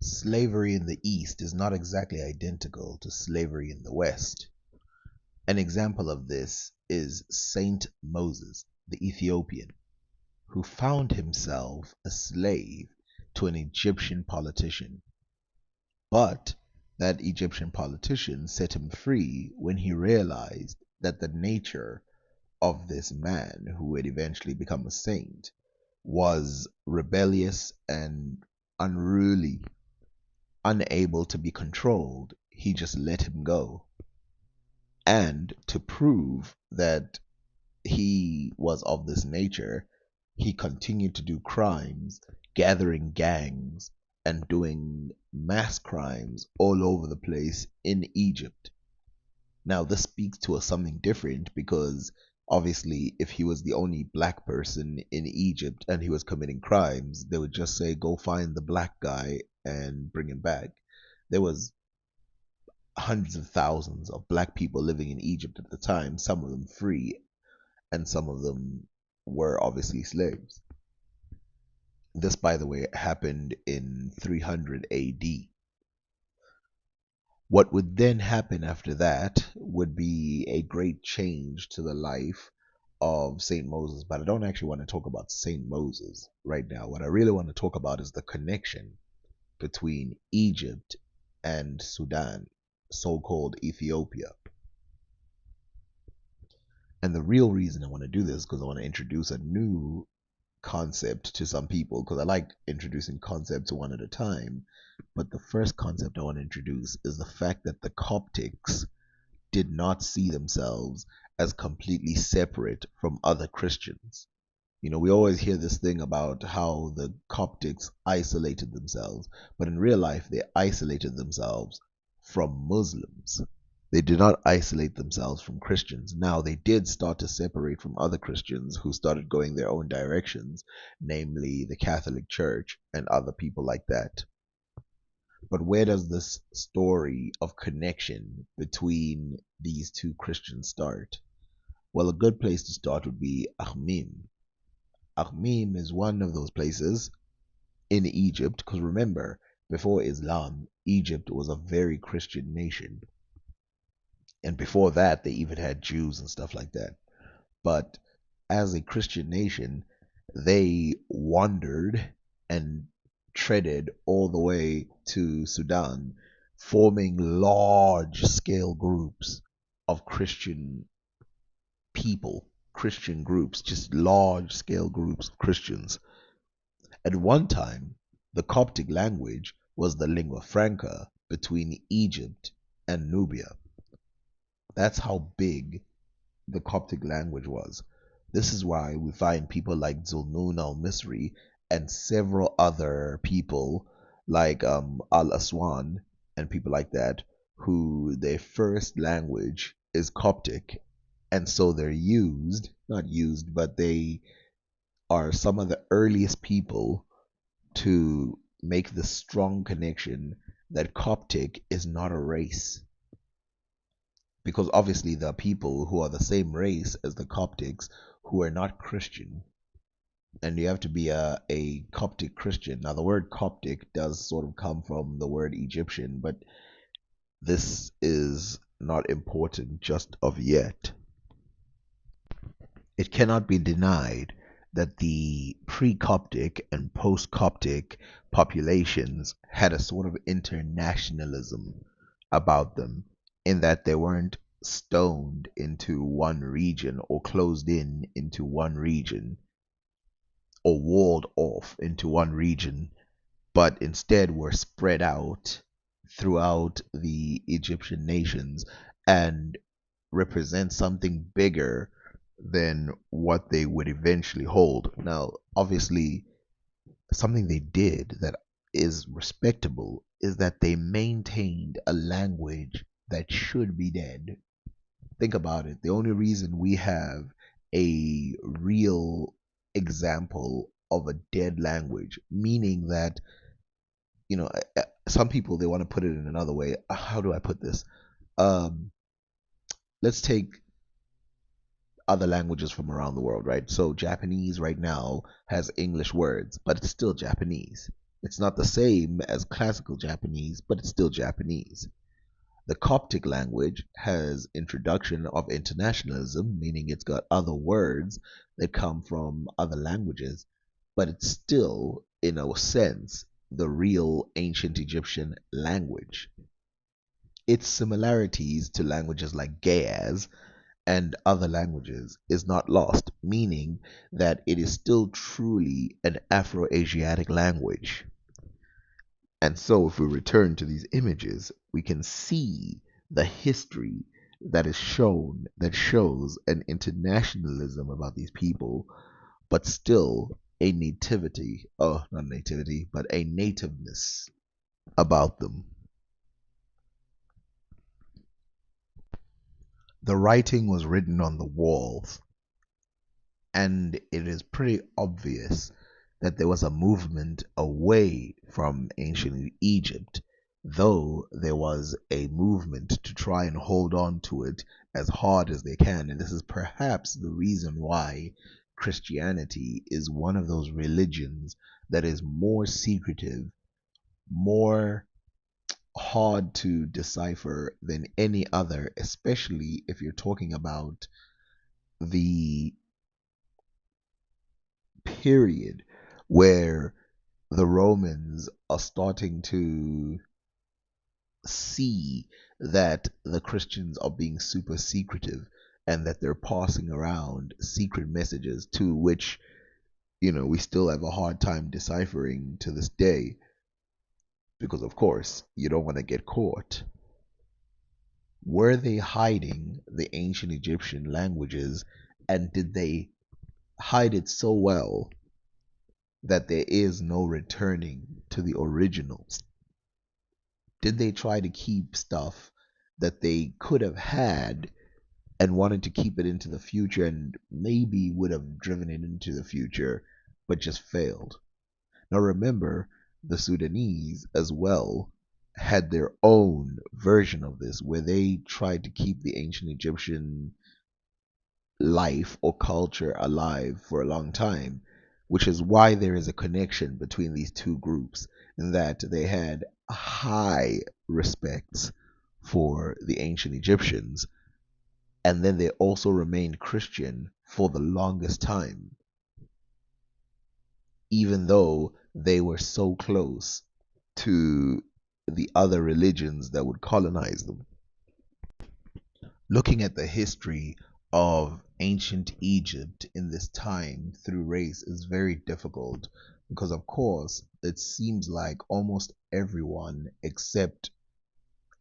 slavery in the East is not exactly identical to slavery in the West. An example of this is Saint Moses, the Ethiopian, who found himself a slave to an Egyptian politician. But that Egyptian politician set him free when he realized that the nature of this man, who would eventually become a saint, was rebellious and unruly, unable to be controlled. He just let him go. And to prove that he was of this nature, he continued to do crimes, gathering gangs and doing mass crimes all over the place in Egypt. Now, this speaks to us something different because obviously, if he was the only black person in Egypt and he was committing crimes, they would just say, go find the black guy and bring him back. There was hundreds of thousands of black people living in Egypt at the time, some of them free, and some of them were obviously slaves. This, by the way, happened in 300 AD. What would then happen after that would be a great change to the life of Saint Moses, but I don't actually want to talk about Saint Moses right now. What I really want to talk about is the connection between Egypt and Sudan, so-called Ethiopia. And the real reason I want to do this is because I want to introduce a new concept to some people, because I like introducing concepts one at a time. But the first concept I want to introduce is the fact that the Coptics did not see themselves as completely separate from other Christians. You know, we always hear this thing about how the Coptics isolated themselves, but in real life, they isolated themselves from Muslims. They did not isolate themselves from Christians. Now, they did start to separate from other Christians who started going their own directions, namely the Catholic Church and other people like that. But where does this story of connection between these two Christians start? Well, a good place to start would be Akhmim. Akhmim is one of those places in Egypt, because remember, before Islam, Egypt was a very Christian nation. And before that, they even had Jews and stuff like that. But as a Christian nation, they wandered and treaded all the way to Sudan, forming large scale groups of Christian people, Christian groups, just large scale groups of Christians. At one time, the Coptic language was the lingua franca between Egypt and Nubia. That's how big the Coptic language was. This is why we find people like Zulnun al-Misri and several other people like al-Aswan and people like that, who their first language is Coptic, and so they're not used, but they are some of the earliest people to make the strong connection that Coptic is not a race. Because obviously there are people who are the same race as the Coptics who are not Christian. And you have to be a Coptic Christian. Now, the word Coptic does sort of come from the word Egyptian, but this is not important just of yet. It cannot be denied that the pre-Coptic and post-Coptic populations had a sort of internationalism about them, in that they weren't stoned into one region or closed in into one region or walled off into one region, but instead were spread out throughout the Egyptian nations and represent something bigger than what they would eventually hold. Now, obviously, something they did that is respectable is that they maintained a language that should be dead. Think about it. The only reason we have a real example of a dead language, meaning that, you know, some people, they want to put it in another way. How do I put this? Let's take other languages from around the world, right? So Japanese right now has English words, but it's still Japanese. It's not the same as classical Japanese, but it's still Japanese. The Coptic language has introduction of internationalism, meaning it's got other words that come from other languages, but it's still, in a sense, the real ancient Egyptian language. Its similarities to languages like Gayaz and other languages is not lost, meaning that it is still truly an Afro-Asiatic language. And so, if we return to these images, we can see the history that is shown that shows an internationalism about these people, but still a nativity, oh, not nativity, but a nativeness about them. The writing was written on the walls, and it is pretty obvious that there was a movement away from ancient Egypt, though there was a movement to try and hold on to it as hard as they can. And this is perhaps the reason why Christianity is one of those religions that is more secretive, more hard to decipher than any other, especially if you're talking about the period where the Romans are starting to see that the Christians are being super secretive and that they're passing around secret messages to which, we still have a hard time deciphering to this day because, of course, you don't want to get caught. Were they hiding the ancient Egyptian languages, and did they hide it so well that there is no returning to the originals? Did they try to keep stuff that they could have had and wanted to keep it into the future and maybe would have driven it into the future, but just failed? Now remember, the Sudanese as well had their own version of this where they tried to keep the ancient Egyptian life or culture alive for a long time, which is why there is a connection between these two groups, in that they had high respects for the ancient Egyptians, and then they also remained Christian for the longest time, even though they were so close to the other religions that would colonize them. Looking at the history of ancient Egypt in this time through race is very difficult because, of course, it seems like almost everyone except,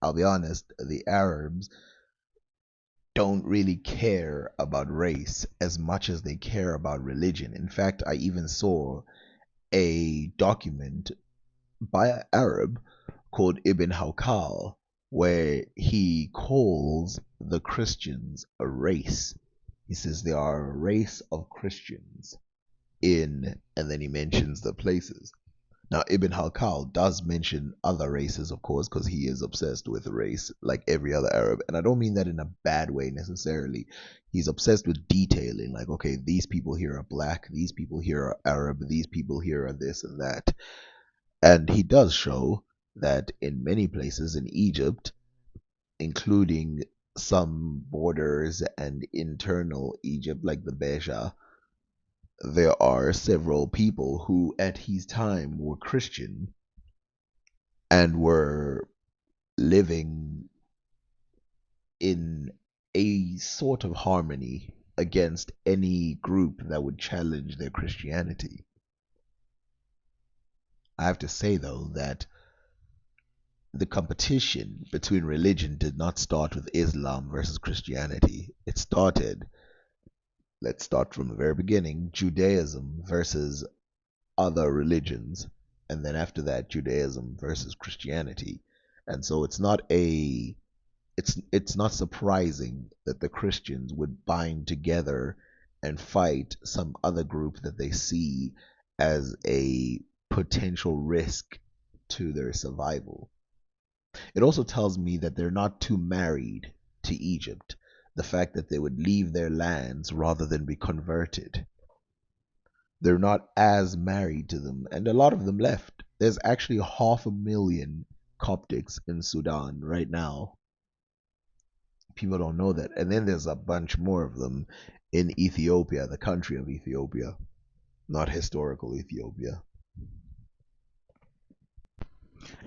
I'll be honest, the Arabs don't really care about race as much as they care about religion. In fact, I even saw a document by an Arab called Ibn Hawkal, where he calls the Christians a race. He says they are a race of Christians and then he mentions the places. Now, Ibn Hawkal does mention other races, of course, because he is obsessed with race like every other Arab. And I don't mean that in a bad way necessarily. He's obsessed with detailing, like, okay, these people here are black, these people here are Arab, these people here are this and that. And he does show that in many places in Egypt, including some borders and internal Egypt, like the Beja, there are several people who at his time were Christian and were living in a sort of harmony against any group that would challenge their Christianity. I have to say, though, that the competition between religion did not start with Islam versus Christianity. It started, let's start from the very beginning, Judaism versus other religions, and then after that, Judaism versus Christianity. And so it's not surprising that the Christians would bind together and fight some other group that they see as a potential risk to their survival. It also tells me that they're not too married to Egypt. The fact that they would leave their lands rather than be converted. They're not as married to them, and a lot of them left. There's actually 500,000 Coptics in Sudan right now. People don't know that. And then there's a bunch more of them in Ethiopia, the country of Ethiopia, not historical Ethiopia.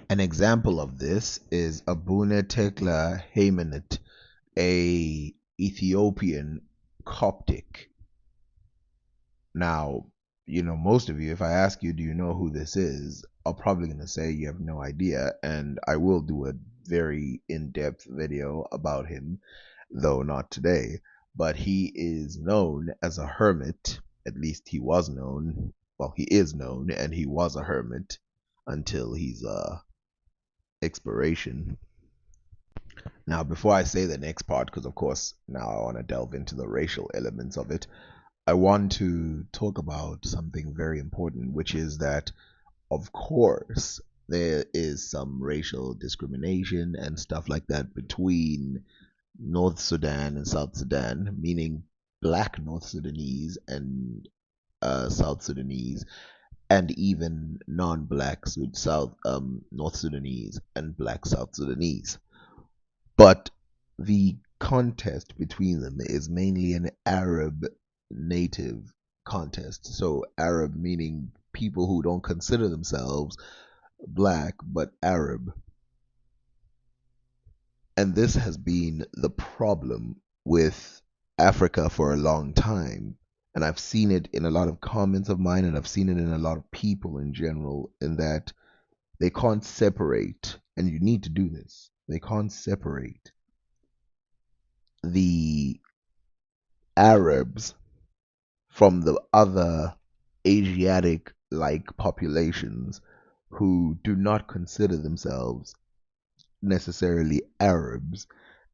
An example of this is Abuna Tekla Haymanit, a Ethiopian Coptic. Now, most of you, if I ask you, do you know who this is? I'm probably going to say you have no idea, and I will do a very in-depth video about him, though not today. But he is known as a hermit. At least he was known. Well, he is known, and he was a hermit until his expiration. Now, before I say the next part, because of course now I want to delve into the racial elements of it, I want to talk about something very important, which is that, of course, there is some racial discrimination and stuff like that between North Sudan and South Sudan, meaning black North Sudanese and South Sudanese, and even non-black North Sudanese and black South Sudanese. But the contest between them is mainly an Arab native contest. So Arab meaning people who don't consider themselves black but Arab. And this has been the problem with Africa for a long time. And I've seen it in a lot of comments of mine, and I've seen it in a lot of people in general, in that they can't separate, and you need to do this, they can't separate the Arabs from the other Asiatic like populations who do not consider themselves necessarily Arabs,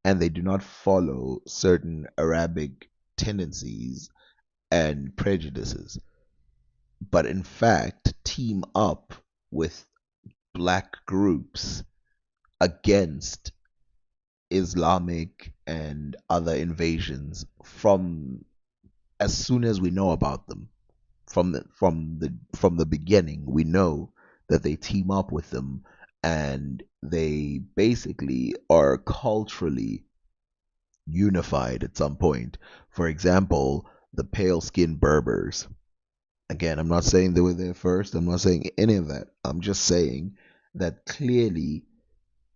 and they do not follow certain Arabic tendencies and prejudices, but in fact team up with black groups against Islamic and other invasions from as soon as we know about them. From the beginning, we know that they team up with them, and they basically are culturally unified at some point. For example, the pale skinned Berbers. Again, I'm not saying they were there first. I'm not saying any of that. I'm just saying that clearly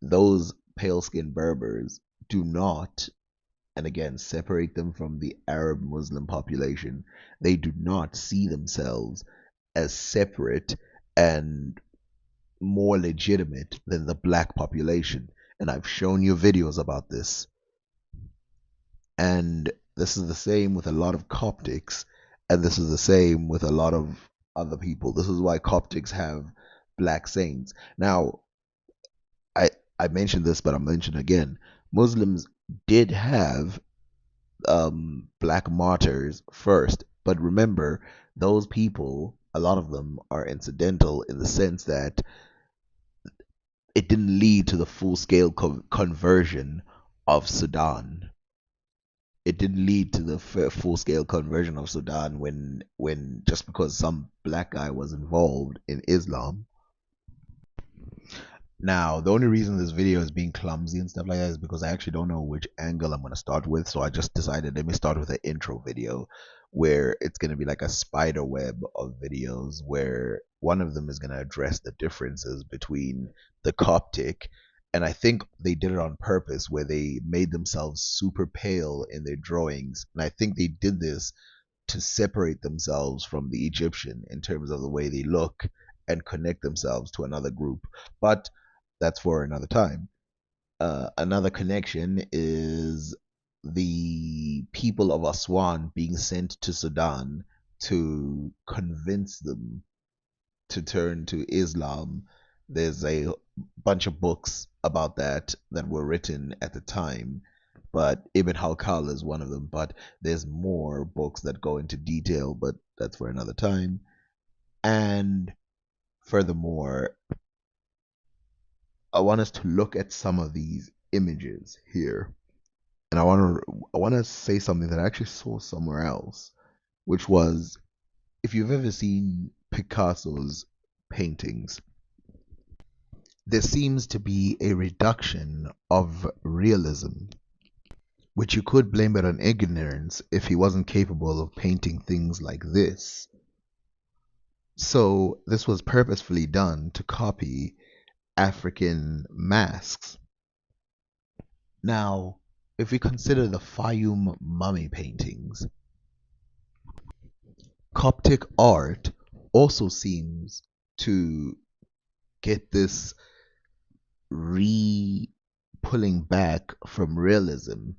those pale skinned Berbers do not, and again, separate them from the Arab Muslim population. They do not see themselves as separate and more legitimate than the black population. And I've shown you videos about this. And this is the same with a lot of Coptics, and this is the same with a lot of other people. This is why Coptics have black saints. Now, I I mentioned this, but I'll mention again. Muslims did have black martyrs first, but remember, those people, a lot of them are incidental in the sense that it didn't lead to the full scale conversion of Sudan. It didn't lead to the full scale conversion of Sudan when just because some black guy was involved in Islam. Now, the only reason this video is being clumsy and stuff like that is because I actually don't know which angle I'm going to start with. So I just decided, let me start with an intro video where it's going to be like a spider web of videos where one of them is going to address the differences between the Coptic. And I think they did it on purpose where they made themselves super pale in their drawings. And I think they did this to separate themselves from the Egyptian in terms of the way they look and connect themselves to another group. But that's for another time. Another connection is the people of Aswan being sent to Sudan to convince them to turn to Islam. There's a bunch of books about that were written at the time, but Ibn Halkal is one of them. But there's more books that go into detail, but that's for another time. And furthermore, I want us to look at some of these images here, and I want to say something that I actually saw somewhere else, which was, if you've ever seen Picasso's paintings, there seems to be a reduction of realism, which you could blame it on ignorance if he wasn't capable of painting things like this. So this was purposefully done to copy African masks. Now, if we consider the Fayum mummy paintings, Coptic art also seems to get this re pulling back from realism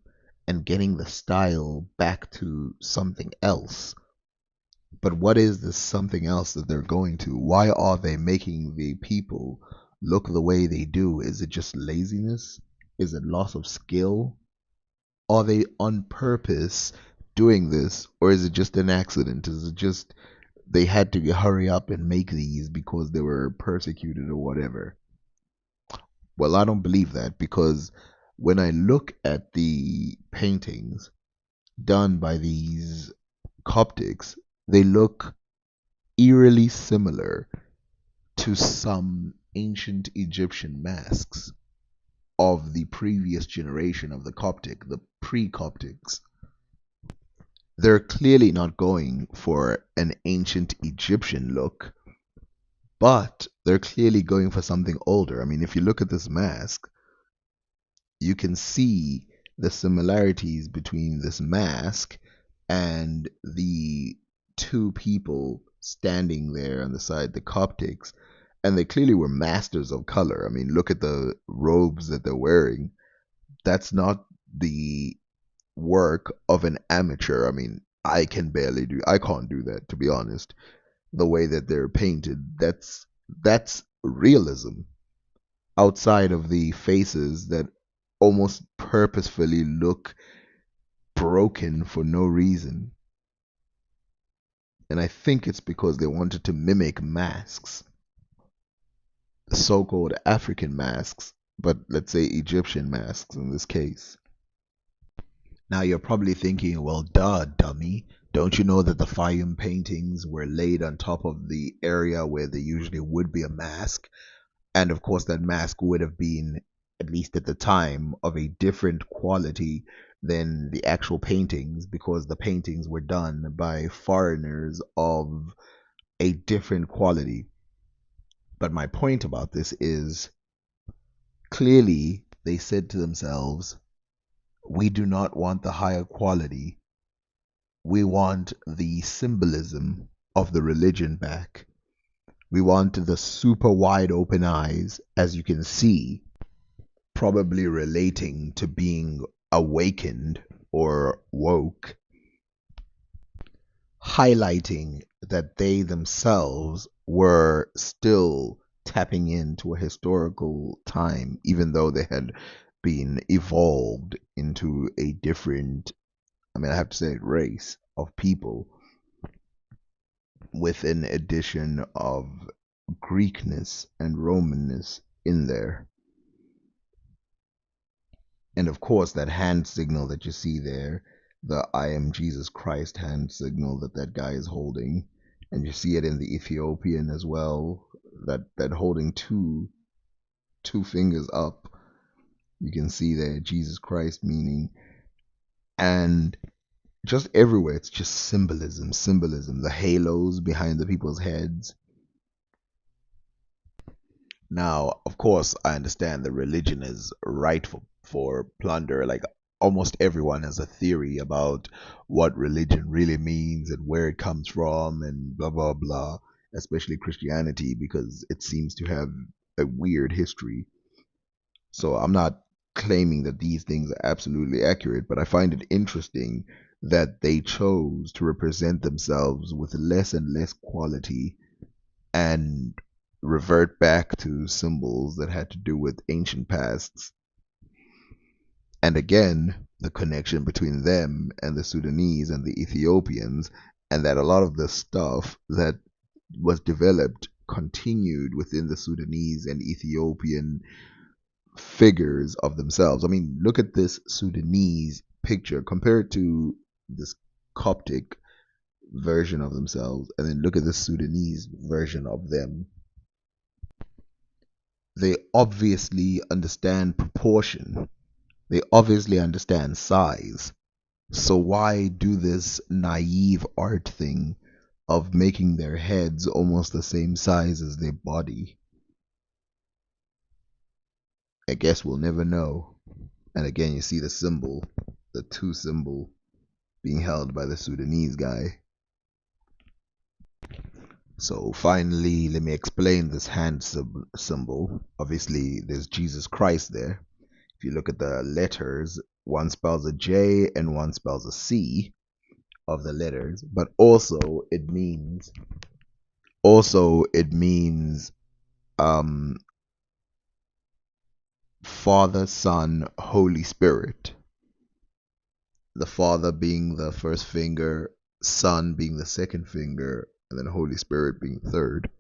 and getting the style back to something else. But what is this something else that they're going to? Why are they making the people look the way they do? Is it just laziness? Is it loss of skill? Are they on purpose doing this? Or is it just an accident? Is it just they had to hurry up and make these because they were persecuted or whatever? Well, I don't believe that, because when I look at the paintings done by these Coptics, they look eerily similar to some ancient Egyptian masks of the previous generation of the Coptic, the pre Coptics. They're clearly not going for an ancient Egyptian look, but they're clearly going for something older. I mean, if you look at this mask, you can see the similarities between this mask and the two people standing there on the side, the Coptics, and they clearly were masters of color. I mean, look at the robes that they're wearing. That's not the work of an amateur. I mean, I can't do that, to be honest. The way that they're painted, that's realism outside of the faces that almost purposefully look broken for no reason. And I think it's because they wanted to mimic masks, so called African masks, but let's say Egyptian masks in this case. Now you're probably thinking, well, duh, dummy. Don't you know that the Fayum paintings were laid on top of the area where there usually would be a mask? And of course, that mask would have been, at least at the time, of a different quality than the actual paintings, because the paintings were done by foreigners of a different quality. But my point about this is, clearly they said to themselves, we do not want the higher quality. We want the symbolism of the religion back. We want the super wide open eyes, as you can see, probably relating to being awakened or woke, highlighting that they themselves were still tapping into a historical time, even though they had been evolved into a different, I mean, I have to say, race of people, with an addition of Greekness and Romanness in there. And of course, that hand signal that you see there, the I am Jesus Christ hand signal that guy is holding, and you see it in the Ethiopian as well, that holding two fingers up. You can see there Jesus Christ meaning, and just everywhere it's just symbolism. The halos behind the people's heads. Now, of course, I understand that religion is right for plunder. Like, almost everyone has a theory about what religion really means and where it comes from and blah, blah, blah, especially Christianity, because it seems to have a weird history. So I'm not claiming that these things are absolutely accurate, but I find it interesting that they chose to represent themselves with less and less quality and revert back to symbols that had to do with ancient pasts. And again, the connection between them and the Sudanese and the Ethiopians, and that a lot of the stuff that was developed continued within the Sudanese and Ethiopian figures of themselves. I mean, look at this Sudanese picture compared to this Coptic version of themselves, and then look at the Sudanese version of them. they obviously understand proportion. They obviously understand size. So why do this naive art thing of making their heads almost the same size as their body? I guess we'll never know. And again, you see the symbol, the two symbol being held by the Sudanese guy. So finally, let me explain this hand symbol. Obviously, there's Jesus Christ there. If you look at the letters, one spells a J and one spells a C of the letters, but also it means um Father, Son, Holy Spirit. The Father being the first finger, Son being the second finger, and then Holy Spirit being third.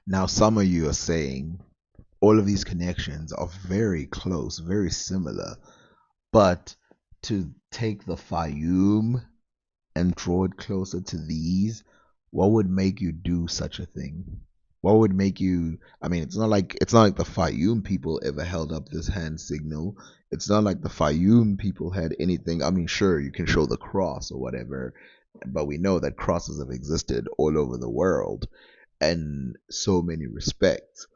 Now some of you are saying all of these connections are very close, very similar, but to take the Fayum and draw it closer to these, what would make you do such a thing? What would make you? I mean, it's not like the Fayum people ever held up this hand signal. It's not like the Fayum people had anything. I mean, sure, you can show the cross or whatever, but we know that crosses have existed all over the world in so many respects.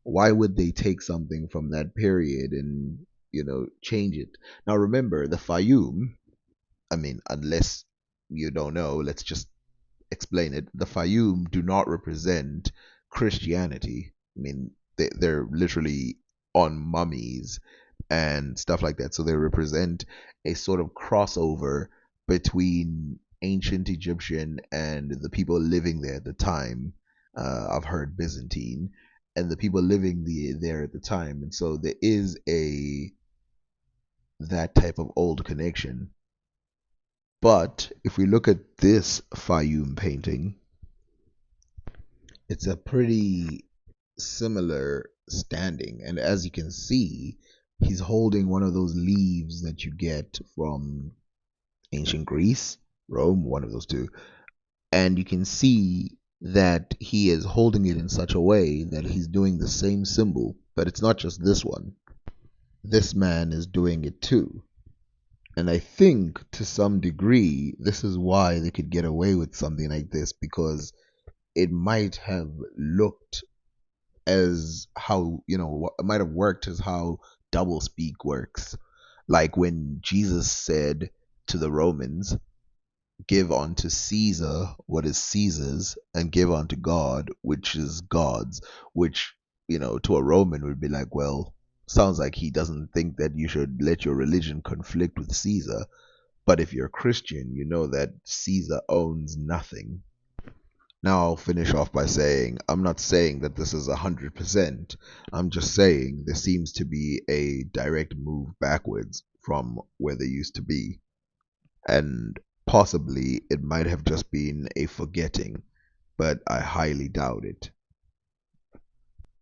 Why would they take something from that period and change it? Now remember, the Fayum, I mean, unless you don't know, let's just explain it. The Fayum do not represent Christianity. I mean, they're literally on mummies and stuff like that. So they represent a sort of crossover between ancient Egyptian and the people living there at the time. I've heard Byzantine and the people living there at the time. And so there is a that type of old connection. But if we look at this Fayum painting, it's a pretty similar standing. And as you can see, he's holding one of those leaves that you get from ancient Greece, Rome, one of those two. And you can see that he is holding it in such a way that he's doing the same symbol, but it's not just this one. This man is doing it too. And I think to some degree, this is why they could get away with something like this, because it might have looked as how, it might have worked as how double speak works. Like when Jesus said to the Romans, give unto Caesar what is Caesar's, and give unto God which is God's, which, to a Roman would be like, well, sounds like he doesn't think that you should let your religion conflict with Caesar. But if you're a Christian, you know that Caesar owns nothing. Now I'll finish off by saying I'm not saying that this is 100%. I'm just saying there seems to be a direct move backwards from where they used to be. And possibly it might have just been a forgetting, but I highly doubt it.